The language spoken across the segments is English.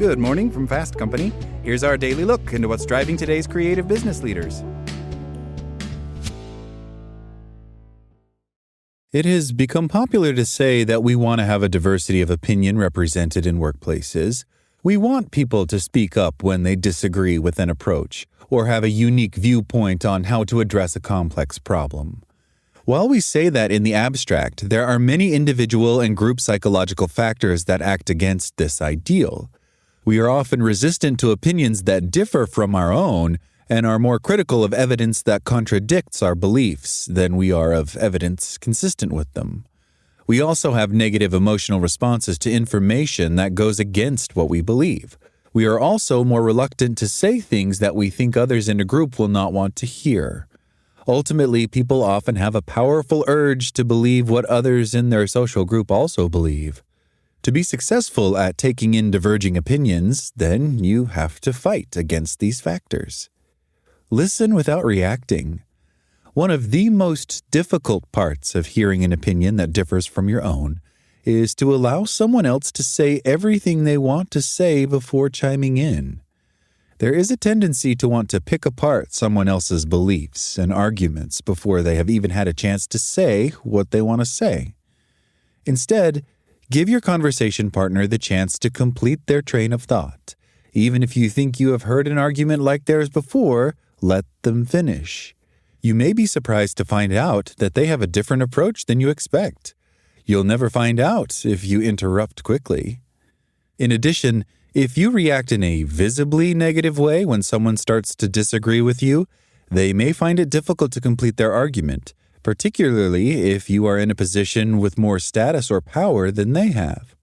Good morning from Fast Company. Here's our daily look into what's driving today's creative business leaders. It has become popular to say that we want to have a diversity of opinion represented in workplaces. We want people to speak up when they disagree with an approach or have a unique viewpoint on how to address a complex problem. While we say that in the abstract, there are many individual and group psychological factors that act against this ideal. We are often resistant to opinions that differ from our own and are more critical of evidence that contradicts our beliefs than we are of evidence consistent with them. We also have negative emotional responses to information that goes against what we believe. We are also more reluctant to say things that we think others in a group will not want to hear. Ultimately, people often have a powerful urge to believe what others in their social group also believe. To be successful at taking in diverging opinions, then you have to fight against these factors. Listen without reacting. One of the most difficult parts of hearing an opinion that differs from your own is to allow someone else to say everything they want to say before chiming in. There is a tendency to want to pick apart someone else's beliefs and arguments before they have even had a chance to say what they want to say. Instead, give your conversation partner the chance to complete their train of thought. Even if you think you have heard an argument like theirs before, let them finish. You may be surprised to find out that they have a different approach than you expect. You'll never find out if you interrupt quickly. In addition, if you react in a visibly negative way when someone starts to disagree with you, they may find it difficult to complete their argument, particularly if you are in a position with more status or power than they have.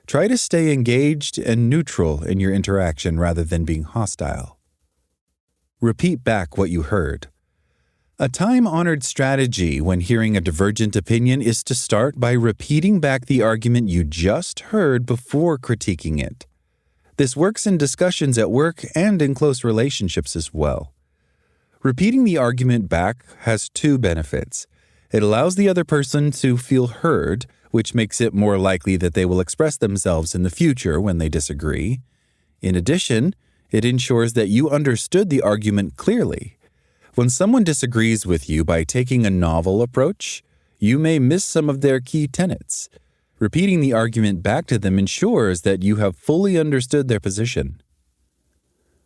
Try to stay engaged and neutral in your interaction rather than being hostile. Repeat back what you heard. A time-honored strategy when hearing a divergent opinion is to start by repeating back the argument you just heard before critiquing it. This works in discussions at work and in close relationships as well. Repeating the argument back has two benefits. It allows the other person to feel heard, which makes it more likely that they will express themselves in the future when they disagree. In addition, it ensures that you understood the argument clearly. When someone disagrees with you by taking a novel approach, you may miss some of their key tenets. Repeating the argument back to them ensures that you have fully understood their position.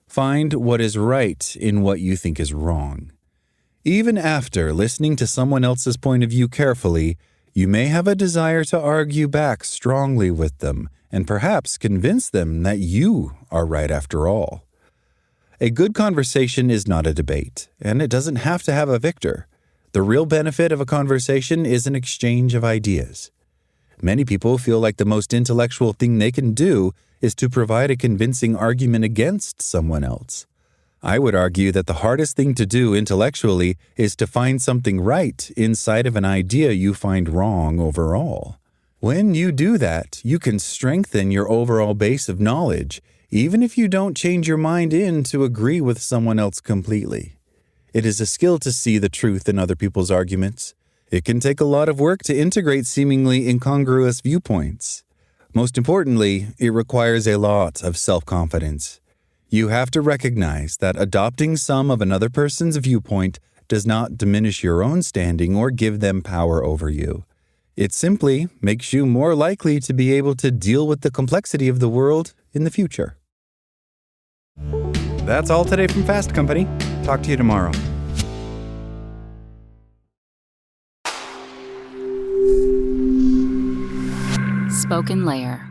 Find what is right in what you think is wrong. Even after listening to someone else's point of view carefully, you may have a desire to argue back strongly with them and perhaps convince them that you are right after all. A good conversation is not a debate, and it doesn't have to have a victor. The real benefit of a conversation is an exchange of ideas. Many people feel like the most intellectual thing they can do is to provide a convincing argument against someone else. I would argue that the hardest thing to do intellectually is to find something right inside of an idea you find wrong overall. When you do that, you can strengthen your overall base of knowledge, even if you don't change your mind in to agree with someone else completely. It is a skill to see the truth in other people's arguments. It can take a lot of work to integrate seemingly incongruous viewpoints. Most importantly, it requires a lot of self-confidence. You have to recognize that adopting some of another person's viewpoint does not diminish your own standing or give them power over you. It simply makes you more likely to be able to deal with the complexity of the world in the future. That's all today from Fast Company. Talk to you tomorrow. Spoken Layer.